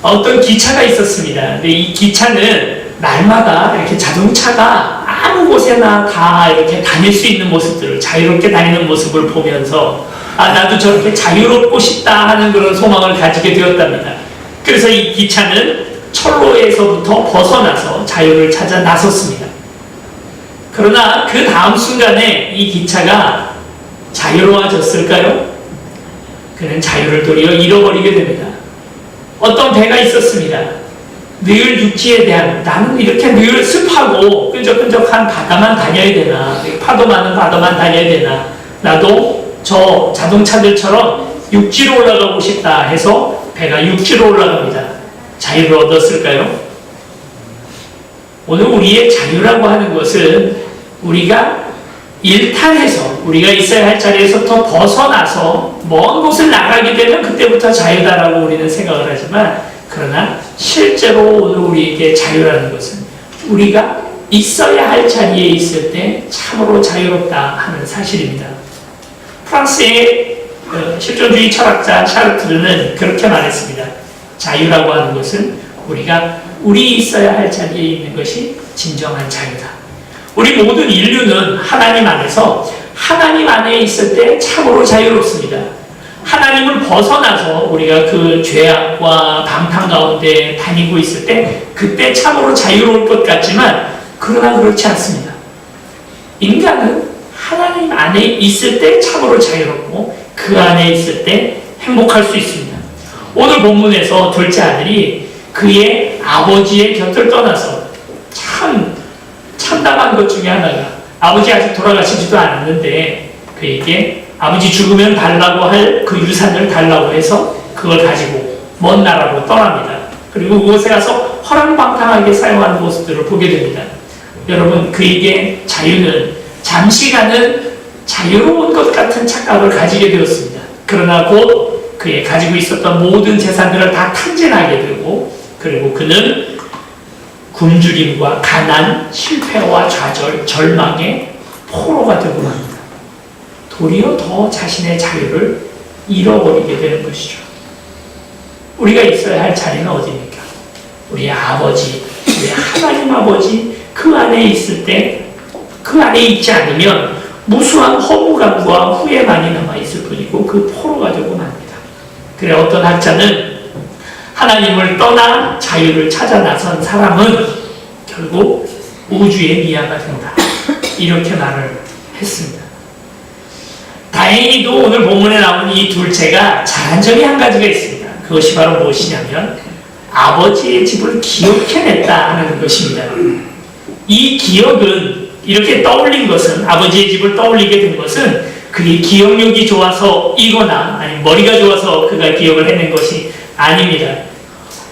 어떤 기차가 있었습니다. 근데 이 기차는 날마다 이렇게 자동차가 아무 곳에나 다 이렇게 다닐 수 있는 모습들을, 자유롭게 다니는 모습을 보면서 나도 저렇게 자유롭고 싶다 하는 그런 소망을 가지게 되었답니다. 그래서 이 기차는 철로에서부터 벗어나서 자유를 찾아 나섰습니다. 그러나 그 다음 순간에 이 기차가 자유로워졌을까요? 그는 자유를 도리어 잃어버리게 됩니다. 어떤 배가 있었습니다. 늘 육지에 대한, 나는 이렇게 늘 습하고 끈적끈적한 바다만 다녀야 되나, 파도 많은 바다만 다녀야 되나, 나도 저 자동차들처럼 육지로 올라가고 싶다 해서 배가 육지로 올라갑니다. 자유를 얻었을까요? 오늘 우리의 자유라고 하는 것은 우리가 일탈해서, 우리가 있어야 할 자리에서 더 벗어나서 먼 곳을 나가게 되면 그때부터 자유다라고 우리는 생각을 하지만, 그러나 실제로 오늘 우리에게 자유라는 것은 우리가 있어야 할 자리에 있을 때 참으로 자유롭다 하는 사실입니다. 프랑스의 실존주의 철학자 샤르트르는 그렇게 말했습니다. 자유라고 하는 것은 우리가 우리 있어야 할 자리에 있는 것이 진정한 자유다. 우리 모든 인류는 하나님 안에서, 하나님 안에 있을 때 참으로 자유롭습니다. 하나님을 벗어나서 우리가 그 죄악과 방탕 가운데 다니고 있을 때 그때 참으로 자유로울 것 같지만, 그러나 그렇지 않습니다. 인간은 하나님 안에 있을 때 참으로 자유롭고 그 안에 있을 때 행복할 수 있습니다. 오늘 본문에서 둘째 아들이 그의 아버지의 곁을 떠나서 참 참담한 것 중에 하나가, 아버지 아직 돌아가시지도 않았는데 그에게 아버지 죽으면 달라고 할 그 유산을 달라고 해서 그걸 가지고 먼 나라로 떠납니다. 그리고 그곳에 가서 허랑방탕하게 사용하는 모습들을 보게 됩니다. 여러분, 그에게 자유는 잠시 가는 자유로운 것 같은 착각을 가지게 되었습니다. 그러나 곧 그의 가지고 있었던 모든 재산들을 다 탕진하게 되고, 그리고 그는 굶주림과 가난, 실패와 좌절, 절망의 포로가 되고 맙니다. 도리어 더 자신의 자유를 잃어버리게 되는 것이죠. 우리가 있어야 할 자리는 어디입니까? 우리의 아버지, 우리의 하나님 아버지, 그 안에 있을 때, 그 안에 있지 않으면 무수한 허무감과 후회만이 남아있을 뿐이고 그 포로가 되고 맙니다. 그래, 어떤 학자는 하나님을 떠나 자유를 찾아 나선 사람은 결국 우주의 미아가 된다, 이렇게 말을 했습니다. 다행히도 오늘 본문에 나온 이 둘째가 잘한 점이 한 가지가 있습니다. 그것이 바로 무엇이냐면 아버지의 집을 기억해냈다 하는 것입니다. 이 기억은, 이렇게 떠올린 것은, 아버지의 집을 떠올리게 된 것은 그의 기억력이 좋아서이거나 아니면 머리가 좋아서 그가 기억을 해낸 것이 아닙니다.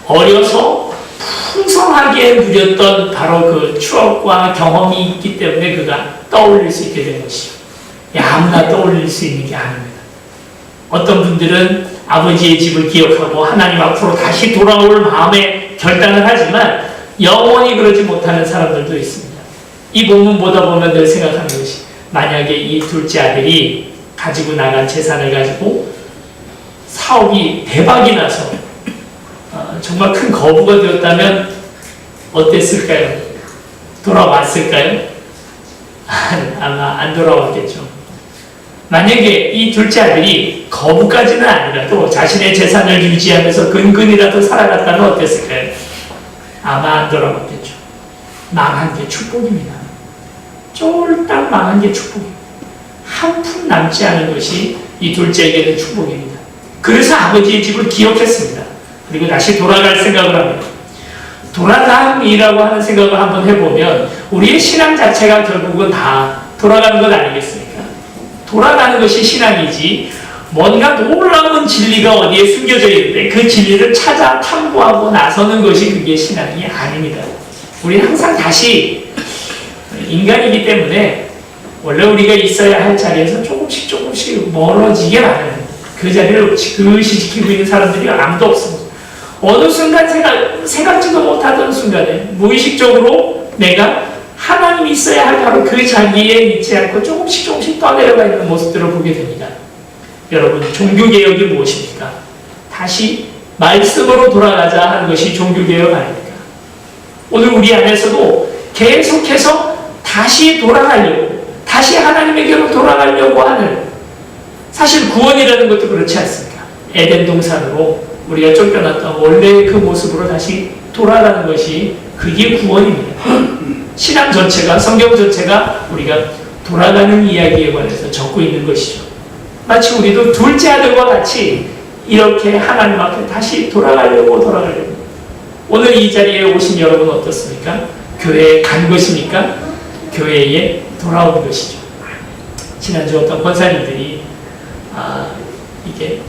어려서 풍성하게 누렸던 바로 그 추억과 경험이 있기 때문에 그가 떠올릴 수 있게 된 것이죠. 아무나 떠올릴 수 있는 게 아닙니다. 어떤 분들은 아버지의 집을 기억하고 하나님 앞으로 다시 돌아올 마음에 결단을 하지만 영원히 그러지 못하는 사람들도 있습니다. 이 본문 보다 보면 늘 생각하는 것이, 만약에 이 둘째 아들이 가지고 나간 재산을 가지고 사업이 대박이 나서 정말 큰 거부가 되었다면 어땠을까요? 돌아왔을까요? 아마 안 돌아왔겠죠. 만약에 이 둘째 아들이 거부까지는 아니라도 자신의 재산을 유지하면서 근근이라도 살아갔다면 어땠을까요? 아마 안 돌아왔겠죠. 망한 게 축복입니다. 쫄딱 망한 게 축복입니다. 한 푼 남지 않은 것이 이 둘째에게는 축복입니다. 그래서 아버지의 집을 기억했습니다. 그리고 다시 돌아갈 생각을 합니다. 돌아감이라고 하는 생각을 한번 해보면 우리의 신앙 자체가 결국은 다 돌아가는 것 아니겠습니까? 돌아가는 것이 신앙이지, 뭔가 놀라운 진리가 어디에 숨겨져 있는데 그 진리를 찾아 탐구하고 나서는 것이 그게 신앙이 아닙니다. 우리는 항상 다시 인간이기 때문에 원래 우리가 있어야 할 자리에서 조금씩 멀어지게 마련합니다. 그 자리를 지그시 지키고 있는 사람들이 아무도 없습니다. 어느 순간 생각지도 못하던 순간에 무의식적으로 내가 하나님이 있어야 할 바로 그 자리에 있지 않고 조금씩 떠내려가 있는 모습들을 보게 됩니다. 여러분, 종교개혁이 무엇입니까? 다시 말씀으로 돌아가자 하는 것이 종교개혁 아닙니까? 오늘 우리 안에서도 계속해서 다시 돌아가려고, 다시 하나님에게로 돌아가려고 하는, 사실 구원이라는 것도 그렇지 않습니까? 에덴 동산으로 우리가 쫓겨났던 원래의 그 모습으로 다시 돌아가는 것이, 그게 구원입니다. 신앙 전체가, 성경 전체가 우리가 돌아가는 이야기에 관해서 적고 있는 것이죠. 마치 우리도 둘째 아들과 같이 이렇게 하나님 앞에 다시 돌아가려고. 오늘 이 자리에 오신 여러분 어떻습니까? 교회에 간 것입니까? 교회에 돌아온 것이죠. 지난주 어떤 권사님들이 이게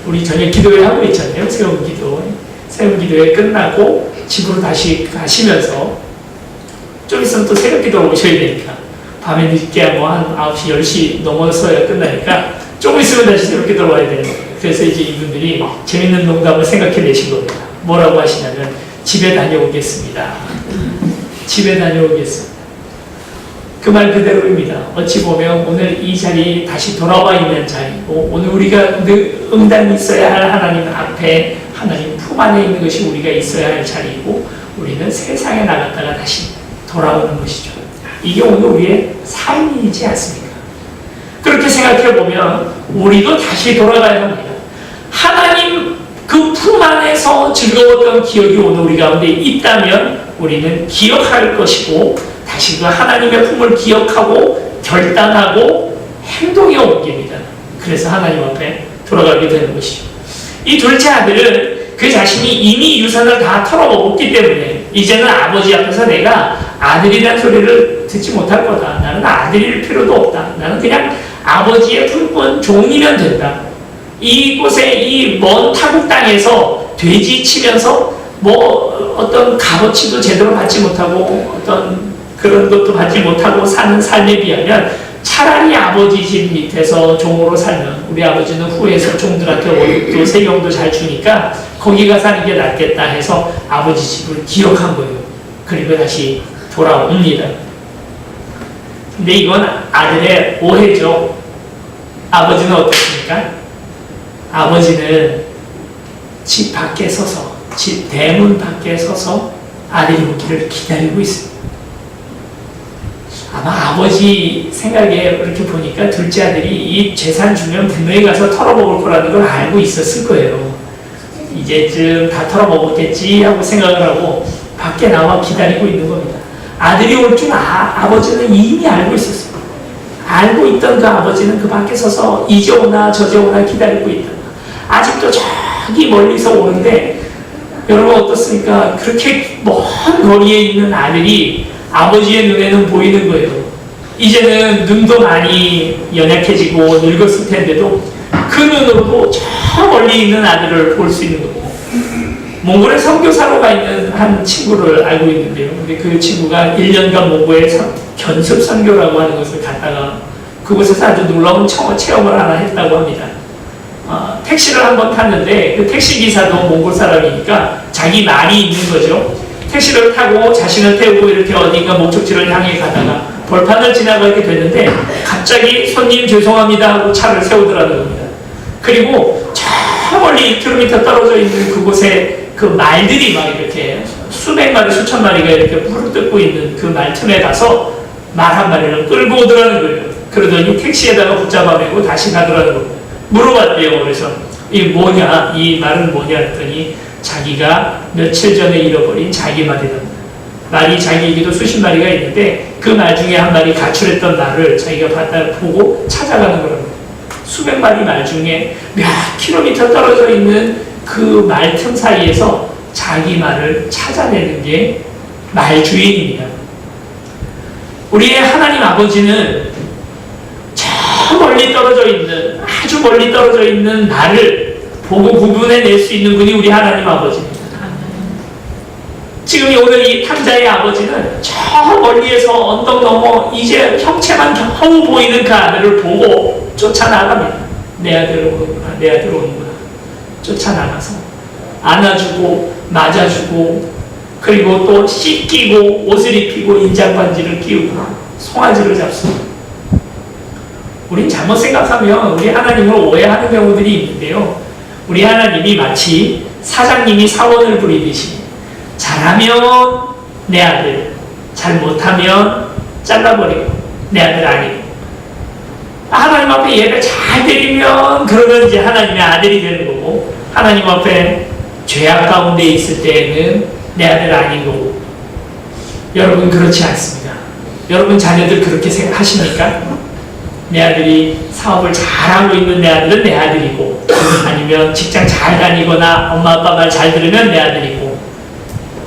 우리 저녁 기도회 하고 있잖아요. 새벽 기도회 끝나고 집으로 다시 가시면서 좀 있으면 또 새벽 기도로 오셔야 되니까 밤에 늦게 뭐 한 9시, 10시 넘어서야 끝나니까 조금 있으면 다시 새벽 기도로 와야 되는 거예요. 그래서 이제 이분들이 재밌는 농담을 생각해내신 겁니다. 뭐라고 하시냐면, 집에 다녀오겠습니다. 집에 다녀오겠습니다. 그 말 그대로입니다. 어찌 보면 오늘 이 자리에 다시 돌아와 있는 자리고, 오늘 우리가 늘 응답이 있어야 할 하나님 앞에, 하나님 품 안에 있는 것이 우리가 있어야 할 자리이고, 우리는 세상에 나갔다가 다시 돌아오는 것이죠. 이게 오늘 우리의 삶이지 않습니까? 그렇게 생각해 보면 우리도 다시 돌아가야 합니다. 하나님 그 품 안에서 즐거웠던 기억이 오늘 우리 가운데 있다면 우리는 기억할 것이고, 다시 그 하나님의 품을 기억하고 결단하고 행동에 옮깁니다. 그래서 하나님 앞에 돌아가게 되는 것이죠. 이 둘째 아들은 그 자신이 이미 유산을 다 털어먹었기 때문에 이제는 아버지 앞에서 내가 아들이라는 소리를 듣지 못할 거다. 나는 아들일 필요도 없다. 나는 그냥 아버지의 품꾼 종이면 된다. 이곳에 이 먼 타국 땅에서 돼지 치면서 뭐 어떤 값어치도 제대로 받지 못하고 어떤 그런 것도 받지 못하고 사는 삶에 비하면 차라리 아버지 집 밑에서 종으로 살면, 우리 아버지는 후에서 종들한테 월급도 세금도 잘 주니까 거기 가 사는 게 낫겠다 해서 아버지 집을 기억한 거예요. 그리고 다시 돌아옵니다. 근데 이건 아들의 오해죠. 아버지는 어떻습니까? 아버지는 집 밖에 서서, 집 대문 밖에 서서 아들이 오기를 기다리고 있습니다. 아마 아버지 생각에 이렇게 보니까 둘째 아들이 이 재산 주면 분명히 가서 털어먹을 거라는 걸 알고 있었을 거예요. 이제쯤 다 털어먹었겠지 하고 생각을 하고 밖에 나와 기다리고 있는 겁니다. 아들이 올 줄 아버지는 이미 알고 있었어요. 알고 있던 그 아버지는 그 밖에 서서 이제 오나 저제 오나 기다리고 있다. 아직도 저기 멀리서 오는데, 여러분 어떻습니까? 그렇게 먼 거리에 있는 아들이 아버지의 눈에는 보이는 거예요. 이제는 눈도 많이 연약해지고 늙었을 텐데도 그 눈으로도 저 멀리 있는 아들을 볼 수 있는 겁니다. 몽골에 선교사로 가 있는 한 친구를 알고 있는데요. 근데 그 친구가 1년간 몽골에 견습 선교라고 하는 것을 갔다가 그곳에서 아주 놀라운 체험을 하나 했다고 합니다. 택시를 한번 탔는데 그 택시 기사도 몽골 사람이니까 자기 말이 있는 거죠. 택시를 타고 자신을 태우고 이렇게 어딘가 목적지를 향해 가다가 벌판을 지나가게 됐는데 갑자기 손님 죄송합니다 하고 차를 세우더라는 겁니다. 그리고 저 멀리 1km 떨어져 있는 그곳에 그 말들이 막 이렇게 수백 마리 수천 마리가 이렇게 물을 뜯고 있는 그 말 틈에 가서 말 한 마리를 끌고 오더라는 거예요. 그러더니 택시에다가 붙잡아매고 다시 가더라는 겁니다. 물어봤대요. 그래서 이 뭐냐, 이 말은 뭐냐 했더니 자기가 며칠 전에 잃어버린 자기 말이랍니다. 말이 자기에게도 수십 마리가 있는데 그 말 중에 한 마리 가출했던 말을 자기가 보고 찾아가는 거랍니다. 수백 마리 말 중에 몇 킬로미터 떨어져 있는 그 말 틈 사이에서 자기 말을 찾아내는 게 말주인입니다. 우리의 하나님 아버지는 저 멀리 떨어져 있는, 아주 멀리 떨어져 있는 말을 보고 구분해낼 수 있는 분이 우리 하나님 아버지입니다. 지금 오늘 이 탕자의 아버지는 저 멀리에서 언덕 넘어 이제 형체만 겨우 보이는 그 아들을 보고 쫓아나갑니다. 내 아들 오는구나, 내 아들 오는구나. 쫓아나가서 안아주고 맞아주고 그리고 또 씻기고 옷을 입히고 인장반지를 끼우고 송아지를 잡습니다. 우린 잘못 생각하면 우리 하나님을 오해하는 경우들이 있는데요. 우리 하나님이 마치 사장님이 사원을 부리듯이 잘하면 내 아들, 잘 못하면 잘라버리고 내 아들 아니고, 하나님 앞에 예배 잘 드리면 그러면 이제 하나님의 아들이 되는 거고, 하나님 앞에 죄악 가운데 있을 때에는 내 아들 아닌 거고. 여러분 그렇지 않습니다. 여러분 자녀들 그렇게 생각하십니까? 내 아들이 사업을 잘하고 있는 내 아들은 내 아들이고, 아니면 직장 잘 다니거나 엄마 아빠 말 잘 들으면 내 아들이고,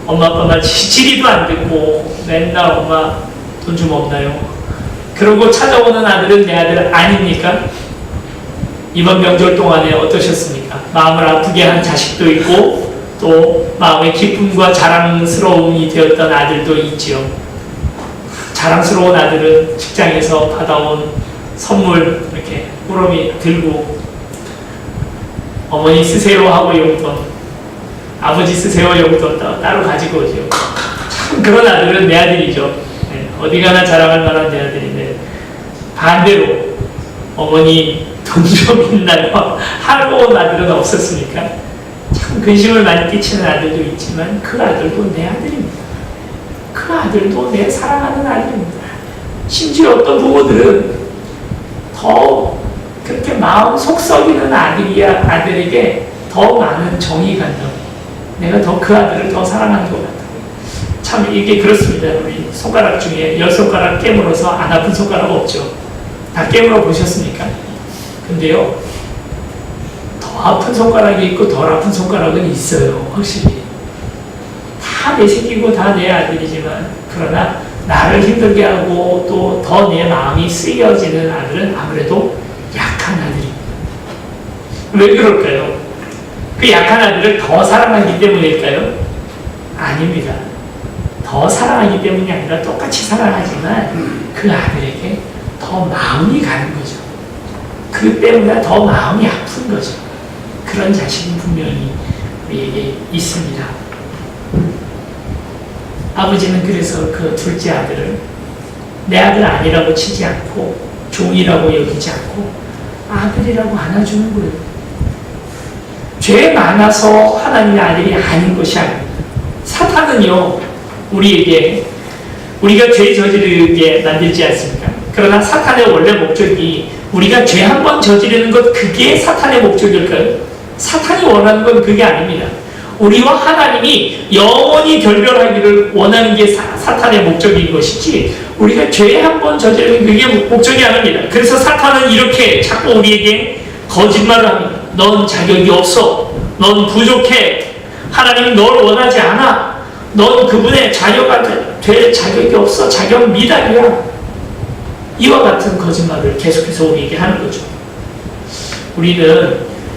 엄마 아빠 말 지리도 안 듣고 맨날 엄마 돈 좀 없나요? 그러고 찾아오는 아들은 내 아들 아닙니까? 이번 명절 동안에 어떠셨습니까? 마음을 아프게 한 자식도 있고 또 마음의 기쁨과 자랑스러움이 되었던 아들도 있지요. 자랑스러운 아들은 직장에서 받아온 선물 이렇게 꾸러미 들고 어머니 쓰세요 하고 용돈, 아버지 쓰세요 용돈 따로 가지고 오죠. 참 그런 아들은 내 아들이죠. 네, 어디 가나 자랑할 만한 내 아들인데, 반대로 어머니 돈 좀 있나요? 하고 온 아들은 없었습니까? 참 근심을 많이 끼치는 아들도 있지만 그 아들도 내 아들입니다. 그 아들도 내 사랑하는 아들입니다. 심지어 어떤 부모들은 더 그렇게 마음 속 썩이는 아들에게 더 많은 정이 간다고, 내가 더 그 아들을 더 사랑하는 것 같다고. 참 이게 그렇습니다. 우리 손가락 중에 10손가락 깨물어서 안 아픈 손가락 없죠. 다 깨물어 보셨습니까? 근데요, 더 아픈 손가락이 있고 덜 아픈 손가락은 있어요. 확실히 다 내 새끼고 다 내 아들이지만, 그러나 나를 힘들게 하고 또 더 내 마음이 쓰여지는 아들은 아무래도 약한 아들입니다. 왜 그럴까요? 그 약한 아들을 더 사랑하기 때문일까요? 아닙니다. 더 사랑하기 때문이 아니라 똑같이 사랑하지만 그 아들에게 더 마음이 가는 거죠. 그 때문에 더 마음이 아픈 거죠. 그런 자식은 분명히 우리에게 있습니다. 아버지는 그래서 그 둘째 아들을 내 아들 아니라고 치지 않고 종이라고 여기지 않고 아들이라고 안아주는 거예요. 죄 많아서 하나님의 아들이 아닌 것이 아닙니다. 사탄은요, 우리에게 우리가 죄 저지르게 만들지 않습니까? 그러나 사탄의 원래 목적이 우리가 죄 한 번 저지르는 것, 그게 사탄의 목적일까요? 사탄이 원하는 건 그게 아닙니다. 우리와 하나님이 영원히 결별하기를 원하는 게 사탄의 목적인 것이지, 우리가 죄 한 번 저지르는 그게 목적이 아닙니다. 그래서 사탄은 이렇게 자꾸 우리에게 거짓말을 합니다. 넌 자격이 없어. 넌 부족해. 하나님은 널 원하지 않아. 넌 그분의 자녀가 될 자격이 없어. 자격 미달이야. 이와 같은 거짓말을 계속해서 우리에게 하는 거죠.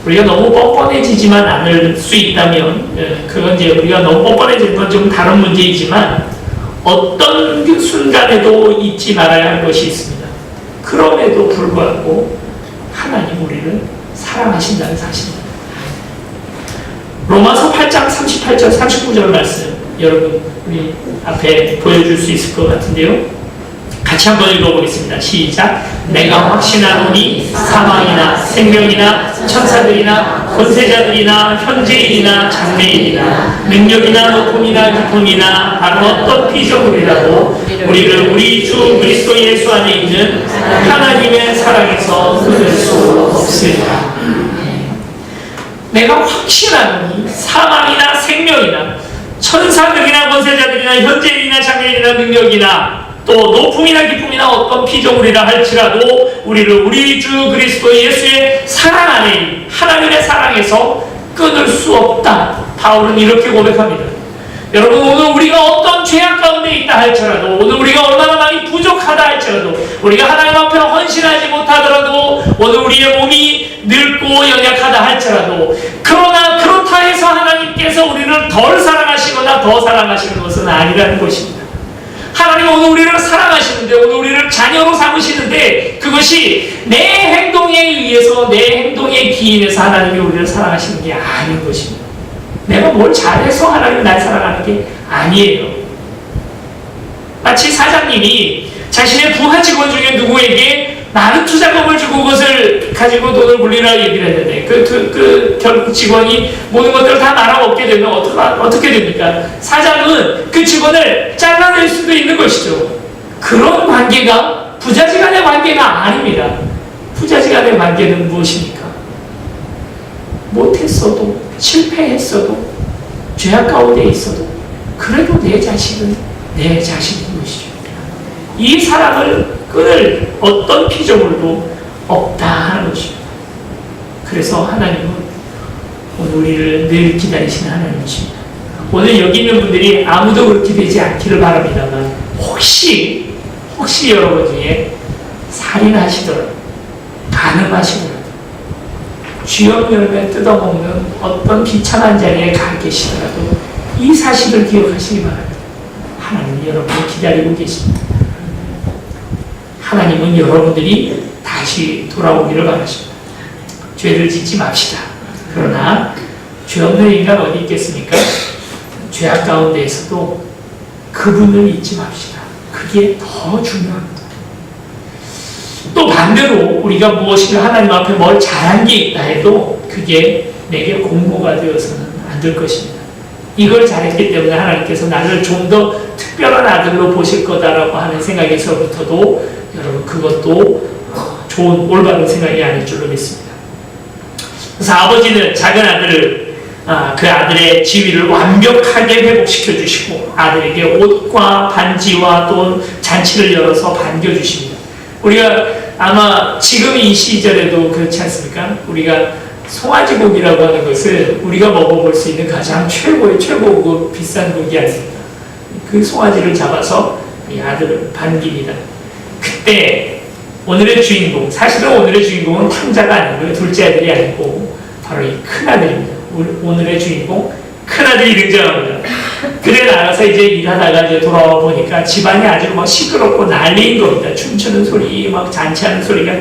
우리가 너무 뻔뻔해지지만 않을 수 있다면, 그건 이제 우리가 너무 뻔뻔해지는 건 좀 다른 문제이지만, 어떤 그 순간에도 잊지 말아야 할 것이 있습니다. 그럼에도 불구하고 하나님 우리를 사랑하신다는 사실입니다. 로마서 8장 38절 39절 말씀, 여러분 우리 앞에 보여줄 수 있을 것 같은데요. 같이 한번 읽어보겠습니다. 시작. 내가 확신하노니 사망이나 생명이나 천사들이나 권세자들이나 현재인이나 장래인이나 능력이나 높음이나 깊음이나 바로 어떤 피조물이라도 우리를 우리 주 그리스도 예수 안에 있는 하나님의 사랑에서 끊을 수 없으리라. 내가 확신하노니 사망이나 생명이나 천사들이나 권세자들이나 현재인이나 장래인이나 능력이나 또 높음이나 기쁨이나 어떤 피조물이라 할지라도 우리를 우리 주 그리스도 예수의 사랑 안에 하나님의 사랑에서 끊을 수 없다. 바울은 이렇게 고백합니다. 여러분, 오늘 우리가 어떤 죄악 가운데 있다 할지라도, 오늘 우리가 얼마나 많이 부족하다 할지라도, 우리가 하나님 앞에 헌신하지 못하더라도, 오늘 우리의 몸이 늙고 연약하다 할지라도, 그러나 그렇다 해서 하나님께서 우리를 덜 사랑하시거나 더 사랑하시는 것은 아니라는 것입니다. 하나님은 오늘 우리를 사랑하시는데, 오늘 우리를 자녀로 삼으시는데, 그것이 내 행동에 의해서, 내 행동에 기인해서 하나님이 우리를 사랑하시는 게 아닌 것입니다. 내가 뭘 잘해서 하나님이 날 사랑하는 게 아니에요. 마치 사장님이 자신의 부하 직원 중에 누구에게 많은 투자금을 주고 그것을 가지고 돈을 굴리라고 얘기를 했는데 결국 직원이 모든 것들을 다 말아먹게 되면 어떻게 됩니까? 사장은 그 직원을 잘라낼 수도 있는 것이죠. 그런 관계가 부자지간의 관계가 아닙니다. 부자지간의 관계는 무엇입니까? 못했어도 실패했어도 죄악 가운데 있어도 그래도 내 자식은 내 자식인 것이죠. 이 사랑을 끊을 어떤 피조물도 없다 하는 것입니다. 그래서 하나님은 오늘 우리를 늘 기다리시는 하나님이십니다. 오늘 여기 있는 분들이 아무도 그렇게 되지 않기를 바랍니다만 혹시 여러분 중에 살인하시더라도 간음하시더라도 쥐업 열매 뜯어먹는 어떤 비참한 자리에 가 계시더라도 이 사실을 기억하시기 바랍니다. 하나님은 여러분을 기다리고 계십니다. 하나님은 여러분들이 다시 돌아오기를 바라십니다. 죄를 짓지 맙시다. 그러나 죄 없는 인간 어디 있겠습니까? 죄악 가운데에서도 그분을 잊지 맙시다. 그게 더 중요합니다. 또 반대로 우리가 무엇인가 하나님 앞에 뭘 잘한 게 있다 해도 그게 내게 공로가 되어서는 안 될 것입니다. 이걸 잘했기 때문에 하나님께서 나를 좀 더 특별한 아들로 보실 거다라고 하는 생각에서부터도 여러분 그것도 좋은 올바른 생각이 아닐 줄로 믿습니다. 그래서 아버지는 작은 아들을 그 아들의 지위를 완벽하게 회복시켜 주시고 아들에게 옷과 반지와 또 잔치를 열어서 반겨주십니다. 우리가 아마 지금 이 시절에도 그렇지 않습니까? 우리가 송아지고기라고 하는 것을 우리가 먹어볼 수 있는 가장 최고고 비싼 고기 아닙니까? 그 송아지를 잡아서 이 아들을 반깁니다. 그때 오늘의 주인공, 사실은 오늘의 주인공은 탕자가 아니고요. 둘째 아들이 아니고 바로 이 큰아들입니다. 오늘의 주인공 큰아들이 등장합니다. 그래 나가서 이제 일하다가 이제 돌아와 보니까 집안이 아주 막 시끄럽고 난리인 겁니다. 춤추는 소리, 막 잔치하는 소리가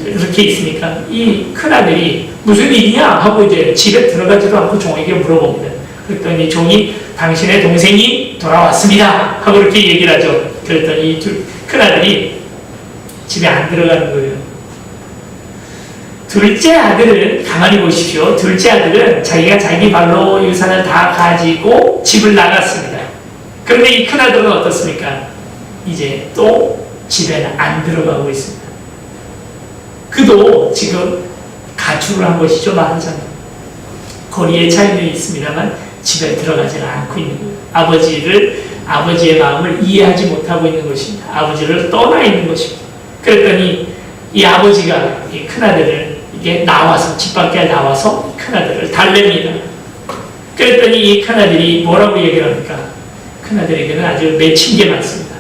이렇게 있으니까 이 큰아들이 무슨 일이냐 하고 이제 집에 들어가지도 않고 종에게 물어봅니다. 그랬더니 종이 당신의 동생이 돌아왔습니다 하고 이렇게 얘기를 하죠. 그랬더니 이 큰아들이 집에 안 들어가는 거예요. 둘째 아들은 가만히 보십시오. 둘째 아들은 자기가 자기 발로 유산을 다 가지고 집을 나갔습니다. 그런데 이 큰아들은 어떻습니까? 이제 또 집에는 안 들어가고 있습니다. 그도 지금 가출을 한 것이죠. 말하자면 거리에 차이는 있습니다만 집에 들어가지는 않고 있는 거예요. 아버지의 마음을 이해하지 못하고 있는 것입니다. 아버지를 떠나 있는 것입니다. 그랬더니 이 아버지가 이 큰아들을 이게 나와서 집 밖에 나와서 큰아들을 달랩니다. 그랬더니 이 큰아들이 뭐라고 얘기를 합니까? 큰아들에게는 아주 맺힌 게 많습니다.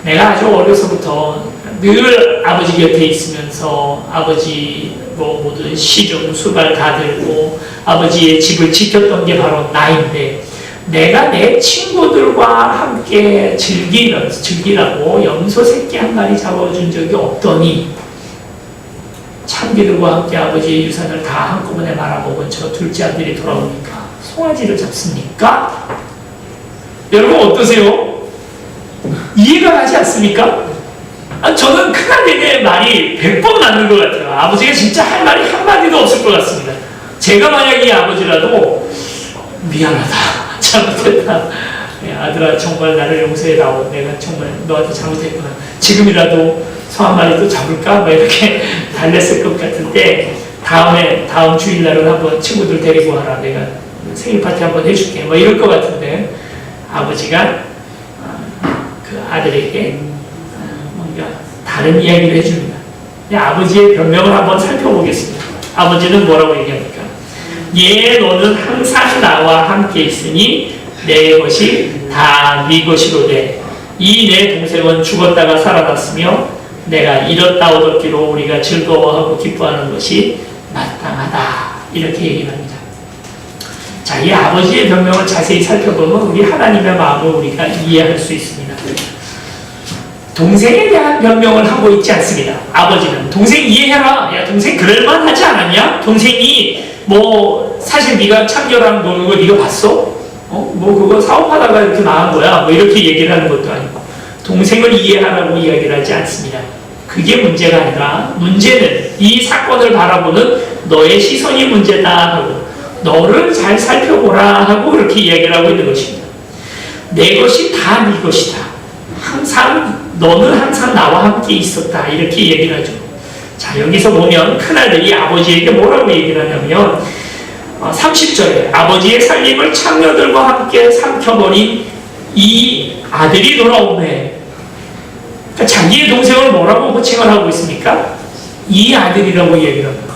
내가 아주 어려서부터 늘 아버지 곁에 있으면서 아버지 모든 시중 수발 다 들고 아버지의 집을 지켰던 게 바로 나인데 내가 내 친구들과 함께 즐기라고 염소 새끼 한 마리 잡아준 적이 없더니 참기들과 함께 아버지의 유산을 다 한꺼번에 말아먹은 저 둘째 아들이 돌아오니까 송아지를 잡습니까? 여러분 어떠세요? 이해가 가지 않습니까? 저는 큰아들의 말이 100번 맞는 것 같아요. 아버지가 진짜 할 말이 한마디도 없을 것 같습니다. 제가 만약 이 아버지라도 미안하다. 잘못했다. 아들아 정말 나를 용서해다오. 내가 정말 너한테 잘못했구나. 지금이라도 소 한 마리 또 잡을까? 뭐 이렇게 달랬을 것 같은데 다음 주일날은 한번 친구들 데리고 와라. 내가 생일 파티 한번 해줄게. 뭐 이럴 것 같은데 아버지가 그 아들에게 뭔가 다른 이야기를 해줍니다. 아버지의 변명을 한번 살펴보겠습니다. 아버지는 뭐라고 얘기합니까? 예, 너는 항상 나와 함께 있으니 내 것이 다 네 것이로되 이 내 동생은 죽었다가 살아났으며 내가 잃었다 얻었기로 우리가 즐거워하고 기뻐하는 것이 마땅하다. 이렇게 얘기합니다. 자, 이 아버지의 변명을 자세히 살펴보면 우리 하나님의 마음을 우리가 이해할 수 있습니다. 동생에 대한 변명을 하고 있지 않습니다. 아버지는 동생 이해해라. 야, 동생 그럴만하지 않았냐? 동생이 사실 네가 참견랑 노는 거 네가 봤어? 그거 사업하다가 이렇게 망한 거야. 이렇게 얘기를 하는 것도 아니고 동생을 이해하라고 이야기를 하지 않습니다. 그게 문제가 아니라 문제는 이 사건을 바라보는 너의 시선이 문제다 하고 너를 잘 살펴보라 하고 그렇게 이야기를 하고 있는 것입니다. 내 것이 다 네 것이다. 너는 항상 나와 함께 있었다. 이렇게 얘기를 하죠. 자, 여기서 보면 큰아들이 아버지에게 뭐라고 얘기를 하냐면 30절에 아버지의 살림을 창녀들과 함께 삼켜버린 이 아들이 돌아오네. 그러니까 자기의 동생을 뭐라고 호칭을 하고 있습니까? 이 아들이라고 얘기를 합니다.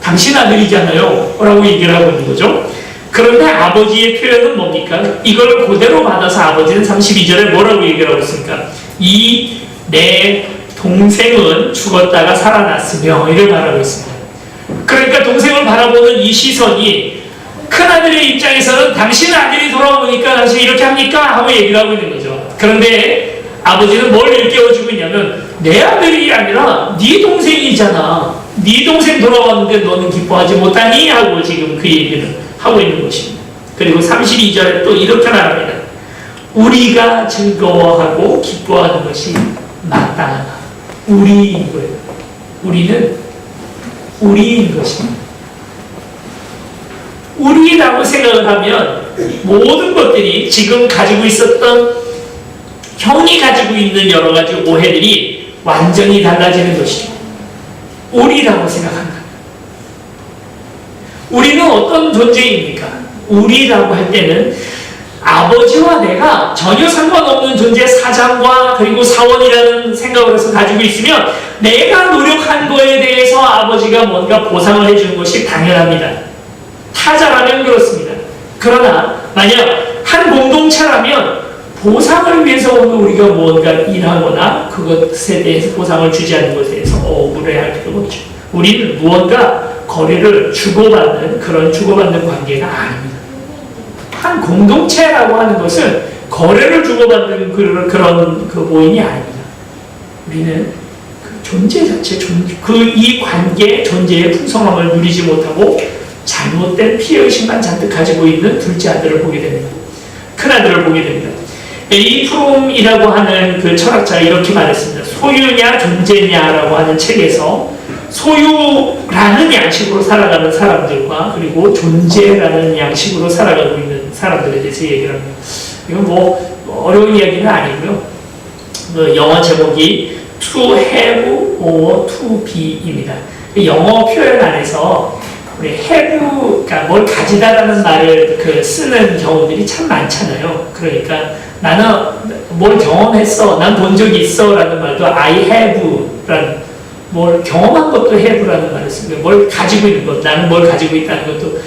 당신 아들이잖아요 라고 얘기를 하고 있는 거죠. 그런데 아버지의 표현은 뭡니까? 이걸 그대로 받아서 아버지는 32절에 뭐라고 얘기를 하고 있습니까? 이 내 동생은 죽었다가 살아났으며 이를 말하고 있습니다. 그러니까 동생을 바라보는 이 시선이 큰아들의 입장에서는 당신 아들이 돌아오니까 당신 이렇게 합니까? 하고 얘기를 하고 있는 거죠. 그런데 아버지는 뭘 일깨워주고 있냐면 내 아들이 아니라 네 동생이잖아. 네 동생 돌아왔는데 너는 기뻐하지 못하니? 하고 지금 그 얘기를 하고 있는 것입니다. 그리고 32절에 또 이렇게 말합니다. 우리가 즐거워하고 기뻐하는 것이 맞다. 우리인 거예요. 우리는 우리인 것입니다. 우리라고 생각을 하면 모든 것들이 지금 가지고 있었던 형이 가지고 있는 여러 가지 오해들이 완전히 달라지는 것이죠. 우리라고 생각한다. 우리는 어떤 존재입니까? 우리라고 할 때는 아버지와 내가 전혀 상관없는 존재 사장과 그리고 사원이라는 생각을 해서 가지고 있으면 내가 노력한 거에 대해서 아버지가 뭔가 보상을 해주는 것이 당연합니다. 타자라면 그렇습니다. 그러나 만약 한 공동체라면 보상을 위해서 우리가 뭔가 일하거나 그것에 대해서 보상을 주지 않는 것에 대해서 억울해할 필요가 없죠. 우리는 무언가 거래를 주고받는 그런 주고받는 관계가 아닙니다. 한 공동체라고 하는 것은 거래를 주고받는 그런 모임이 아닙니다. 우리는 그 존재 자체, 이 관계 존재의 풍성함을 누리지 못하고 잘못된 피해의식만 잔뜩 가지고 있는 둘째 아들을 보게 됩니다. 큰 아들을 보게 됩니다. 에리 프롬이라고 하는 그 철학자가 이렇게 말했습니다. 소유냐 존재냐라고 하는 책에서 소유라는 양식으로 살아가는 사람들과 그리고 존재라는 양식으로 살아가고 있는 사람들에 대해서 얘기를 합니다. 이건 뭐 어려운 이야기는 아니고요. 그 영어 제목이 to have or to be입니다. 영어 표현 안에서 우리 have, 그러니까 뭘 가지다라는 말을 쓰는 경우들이 참 많잖아요. 그러니까 나는 뭘 경험했어, 난 본 적이 있어 라는 말도 I have 라는, 뭘 경험한 것도 have라는 말을 쓰고요. 뭘 가지고 있는 것, 나는 뭘 가지고 있다는 것도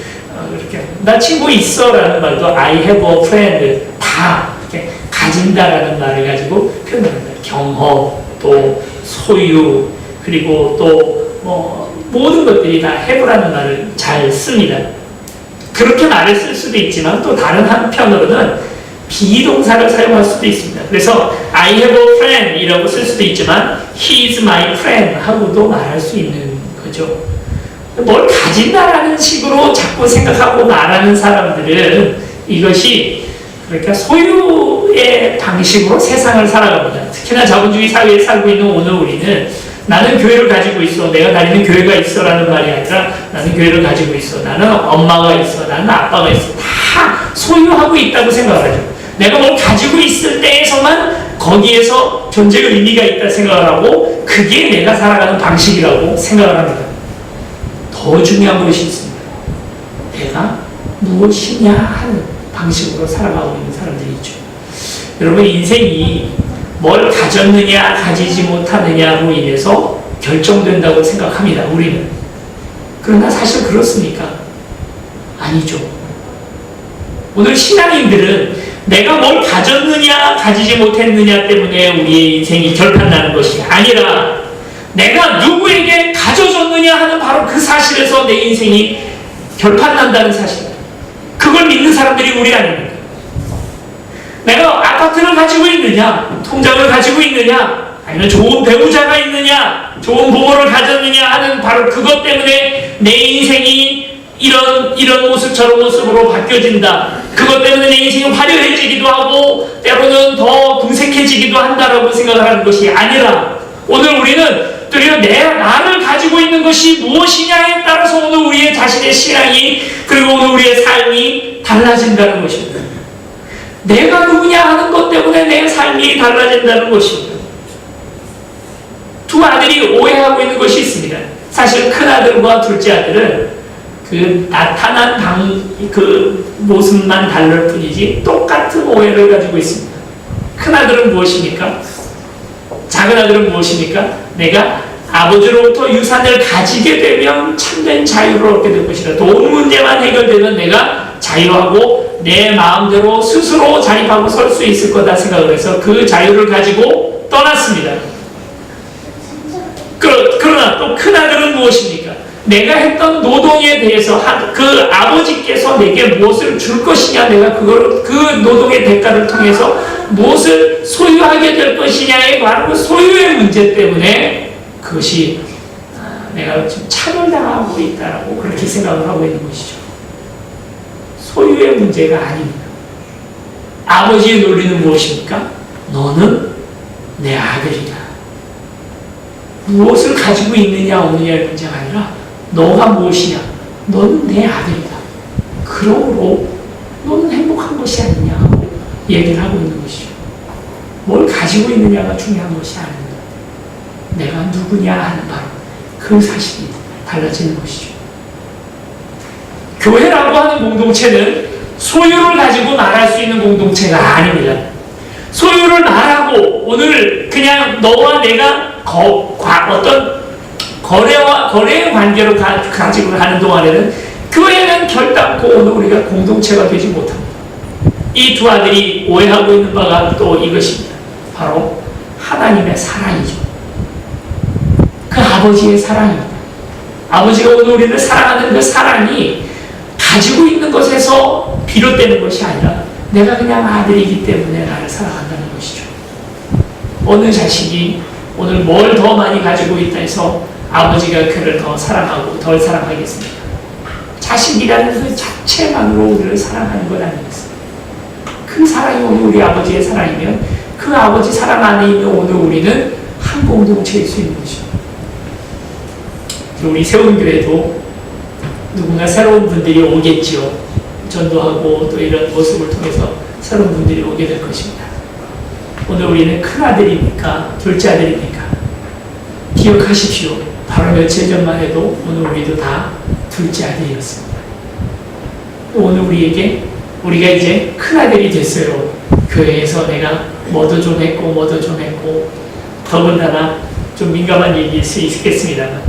이렇게, 나 친구 있어 라는 말도 I have a friend, 다 이렇게 가진다라는 말을 가지고 표현합니다. 경험, 또 소유, 그리고 또 모든 것들이 다 have라는 말을 잘 씁니다. 그렇게 말을 쓸 수도 있지만 또 다른 한편으로는 비동사를 사용할 수도 있습니다. 그래서 I have a friend 이라고 쓸 수도 있지만 he is my friend 하고도 말할 수 있는 거죠. 뭘 가진다라는 식으로 자꾸 생각하고 말하는 사람들은 이것이 그러니까 소유의 방식으로 세상을 살아갑니다. 특히나 자본주의 사회에 살고 있는 오늘 우리는 나는 교회를 가지고 있어, 내가 다니는 교회가 있어 라는 말이 아니라 나는 교회를 가지고 있어, 나는 엄마가 있어, 나는 아빠가 있어, 다 소유하고 있다고 생각하죠. 내가 뭘 가지고 있을 때에서만 거기에서 존재가 의미가 있다 생각을 하고 그게 내가 살아가는 방식이라고 생각을 합니다. 더 중요한 것이 있습니다. 내가 무엇이냐 하는 방식으로 살아가고 있는 사람들이 있죠. 여러분, 인생이 뭘 가졌느냐 가지지 못하느냐로 인해서 결정된다고 생각합니다. 우리는. 그러나 사실 그렇습니까? 아니죠. 오늘 신앙인들은 내가 뭘 가졌느냐 가지지 못했느냐 때문에 우리의 인생이 결판나는 것이 아니라 내가 누구에게 가져줬느냐 하는 바로 그 사실에서 내 인생이 결판난다는 사실. 그걸 믿는 사람들이 우리 아닙니까? 내가 아파트를 가지고 있느냐, 통장을 가지고 있느냐, 아니면 좋은 배우자가 있느냐, 좋은 부모를 가졌느냐 하는 바로 그것 때문에 내 인생이 이런 모습 저런 모습으로 바뀌어진다. 그것 때문에 내 인생이 화려해지기도 하고 때로는 더 궁색해지기도 한다라고 생각을 하는 것이 아니라 오늘 우리는 나를 가지고 있는 것이 무엇이냐에 따라서 오늘 우리의 자신의 신앙이 그리고 오늘 우리의 삶이 달라진다는 것입니다. 내가 누구냐 하는 것 때문에 내 삶이 달라진다는 것입니다. 두 아들이 오해하고 있는 것이 있습니다. 사실 큰 아들과 둘째 아들은 그 나타난 그 모습만 다를 뿐이지 똑같은 오해를 가지고 있습니다. 큰 아들은 무엇입니까? 작은 아들은 무엇입니까? 내가 아버지로부터 유산을 가지게 되면 참된 자유를 얻게 될 것이다. 돈 문제만 해결되면 내가 자유하고 내 마음대로 스스로 자립하고 설 수 있을 거다 생각을 해서 그 자유를 가지고 떠났습니다. 그러나 또 큰 아들은 무엇입니까? 내가 했던 노동에 대해서 그 아버지께서 내게 무엇을 줄 것이냐, 내가 그 노동의 대가를 통해서 무엇을 소유하게 될 것이냐에 바로 그 소유의 문제 때문에 그것이 내가 지금 차별당하고 있다라고 그렇게 생각을 하고 있는 것이죠. 소유의 문제가 아닙니다. 아버지의 논리는 무엇입니까? 너는 내 아들이다. 무엇을 가지고 있느냐 없느냐의 문제가 아니라 너가 무엇이냐? 너는 내 아들이다. 그러므로 너는 행복한 것이 아니냐 하고 얘기를 하고 있는 것이죠. 뭘 가지고 있느냐가 중요한 것이 아닙니다. 내가 누구냐 하는 바로 그 사실이 달라지는 것이죠. 교회라고 하는 공동체는 소유를 가지고 말할 수 있는 공동체가 아닙니다. 소유를 말하고 오늘 그냥 너와 내가 어떤 거래의 관계로 가지고 가는 동안에는 교회는 결단코 오늘 우리가 공동체가 되지 못합니다. 이 두 아들이 오해하고 있는 바가 또 이것입니다. 바로 하나님의 사랑이죠. 그 아버지의 사랑입니다. 아버지가 오늘 우리를 사랑하는 그 사랑이 가지고 있는 것에서 비롯되는 것이 아니라 내가 그냥 아들이기 때문에 나를 사랑한다는 것이죠. 어느 자식이 오늘 뭘 더 많이 가지고 있다 해서 아버지가 그를 더 사랑하고 덜 사랑하겠습니까? 자식이라는 그 자체만으로 우리를 사랑하는 건 아니겠습니까? 그 사랑이 오늘 우리 아버지의 사랑이면 그 아버지 사랑 안에 있는 오늘 우리는 한 공동체일 수 있는 것이죠. 우리 세운교회도 누군가 새로운 분들이 오겠지요. 전도하고 또 이런 모습을 통해서 새로운 분들이 오게 될 것입니다. 오늘 우리는 큰 아들입니까? 둘째 아들입니까? 기억하십시오. 바로 며칠 전만 해도 오늘 우리도 다 둘째 아들이었습니다. 오늘 우리가 이제 큰 아들이 됐어요. 교회에서 내가 뭐도 좀 했고 더군다나 좀 민감한 얘기일 수 있겠습니다만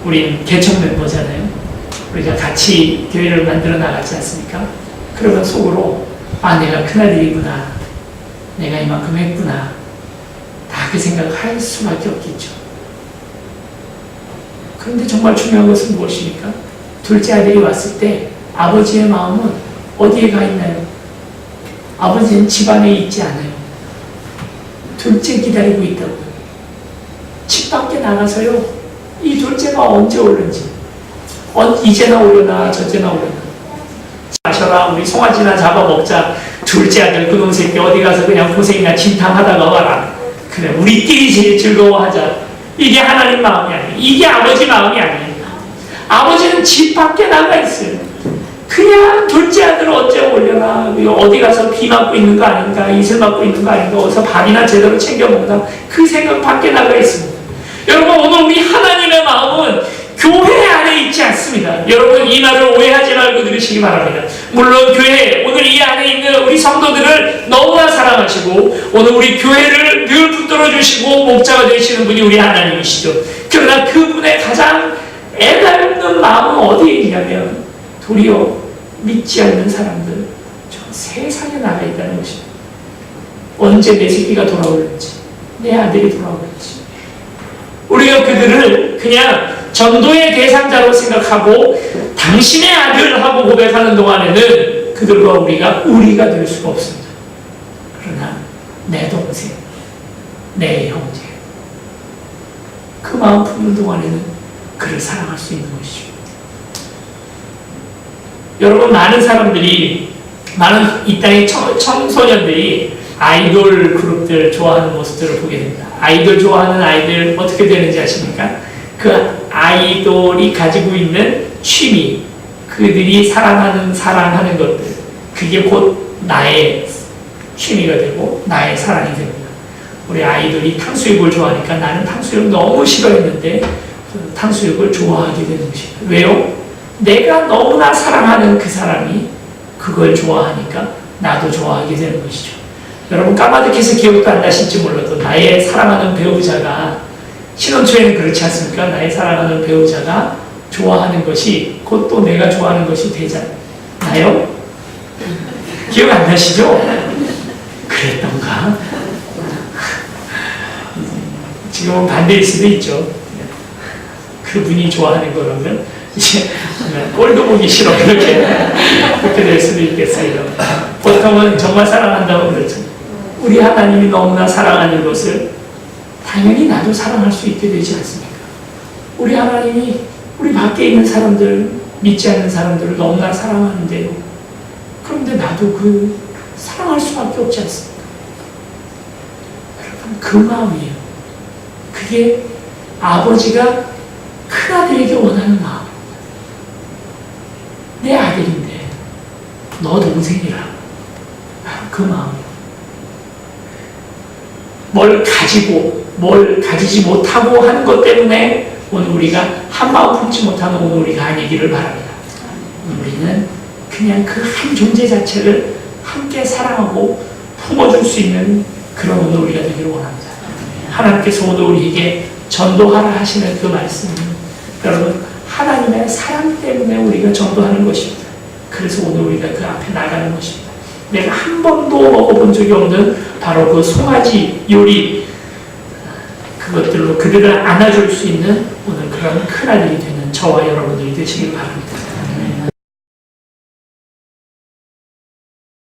우린 개척 멤버잖아요. 우리가 같이 교회를 만들어 나갔지 않습니까? 그러면 속으로 내가 큰아들이구나, 내가 이만큼 했구나, 다 그 생각을 할 수밖에 없겠죠. 그런데 정말 중요한 것은 무엇입니까? 둘째 아들이 왔을 때 아버지의 마음은 어디에 가 있나요? 아버지는 집안에 있지 않아요. 둘째 기다리고 있다고요. 집 밖에 나가서요, 이 둘째가 언제 오는지, 이제나 오려나 저제나 오려나, 마셔라, 우리 송아지나 잡아먹자, 둘째 아들 그놈 새끼 어디 가서 그냥 고생이나 진탕하다가 와라, 그래 우리끼리 제일 즐거워하자. 이게 하나님 마음이 아니에요. 이게 아버지 마음이 아니에요. 아버지는 집 밖에 나가 있어요. 그냥 둘째 아들 언제 오려나, 어디 가서 비 맞고 있는 거 아닌가, 이슬 맞고 있는 거 아닌가, 어디서 밥이나 제대로 챙겨 먹나, 그 생각 밖에 나가 있습니다. 여러분, 오늘 우리 하나님의 마음은 교회 안에 있지 않습니다. 여러분, 이 말을 오해하지 말고 들으시기 바랍니다. 물론 교회, 오늘 이 안에 있는 우리 성도들을 너무나 사랑하시고 오늘 우리 교회를 늘 붙들어 주시고 목자가 되시는 분이 우리 하나님이시죠. 그러나 그분의 가장 애달는 마음은 어디에 있냐면 도리어 믿지 않는 사람들, 저 세상에 나가 있다는 것입니다. 언제 내 새끼가 돌아올는지, 내 아들이 돌아올는지, 우리가 그들을 그냥 전도의 대상자로 생각하고 당신의 아들하고 고백하는 동안에는 그들과 우리가 될 수가 없습니다. 그러나 내 동생, 내 형제, 그 마음 품는 동안에는 그를 사랑할 수 있는 것이죠. 여러분, 많은 사람들이 많은 이 땅의 청소년들이 아이돌 그룹들 좋아하는 모습들을 보게 됩니다. 아이돌 좋아하는 아이들 어떻게 되는지 아십니까? 그 아이돌이 가지고 있는 취미, 그들이 사랑하는 것들, 그게 곧 나의 취미가 되고 나의 사랑이 됩니다. 우리 아이들이 탕수육을 좋아하니까 나는 탕수육 너무 싫어했는데 탕수육을 좋아하게 되는 것입니다. 왜요? 내가 너무나 사랑하는 그 사람이 그걸 좋아하니까 나도 좋아하게 되는 것이죠. 여러분 까마득해서 기억도 안 나실지 몰라도 나의 사랑하는 배우자가 신혼 초에는 그렇지 않습니까? 나의 사랑하는 배우자가 좋아하는 것이 곧 또 내가 좋아하는 것이 되잖아요? 기억 안 나시죠? 그랬던가? 지금은 반대일 수도 있죠. 그분이 좋아하는 거라면 이제 꼴도 보기 싫어 그렇게 될 수도 있겠어요. 보통은 정말 사랑한다고 그러죠. 우리 하나님이 너무나 사랑하는 것을 당연히 나도 사랑할 수 있게 되지 않습니까? 우리 하나님이 우리 밖에 있는 사람들, 믿지 않는 사람들을 너무나 사랑하는데요. 그런데 나도 그 사랑할 수밖에 없지 않습니까? 여러분 그 마음이에요. 그게 아버지가 큰아들에게 원하는 마음. 내 아들인데 너 동생이라. 그 마음이에요. 뭘 가지고 뭘 가지지 못하고 하는 것 때문에 오늘 우리가 한마음 품지 못하는 오늘 우리가 아니기를 바랍니다. 우리는 그냥 그 한 존재 자체를 함께 사랑하고 품어줄 수 있는 그런 오늘 우리가 되기를 원합니다. 하나님께서 오늘 우리에게 전도하라 하시는 그 말씀은 여러분 하나님의 사랑 때문에 우리가 전도하는 것입니다. 그래서 오늘 우리가 그 앞에 나가는 것입니다. 내가 한 번도 먹어본 적이 없는 바로 그 송아지 요리 그것들로 그들을 안아줄 수 있는 오늘 그런 큰아들이 되는 저와 여러분들이 되시길 바랍니다.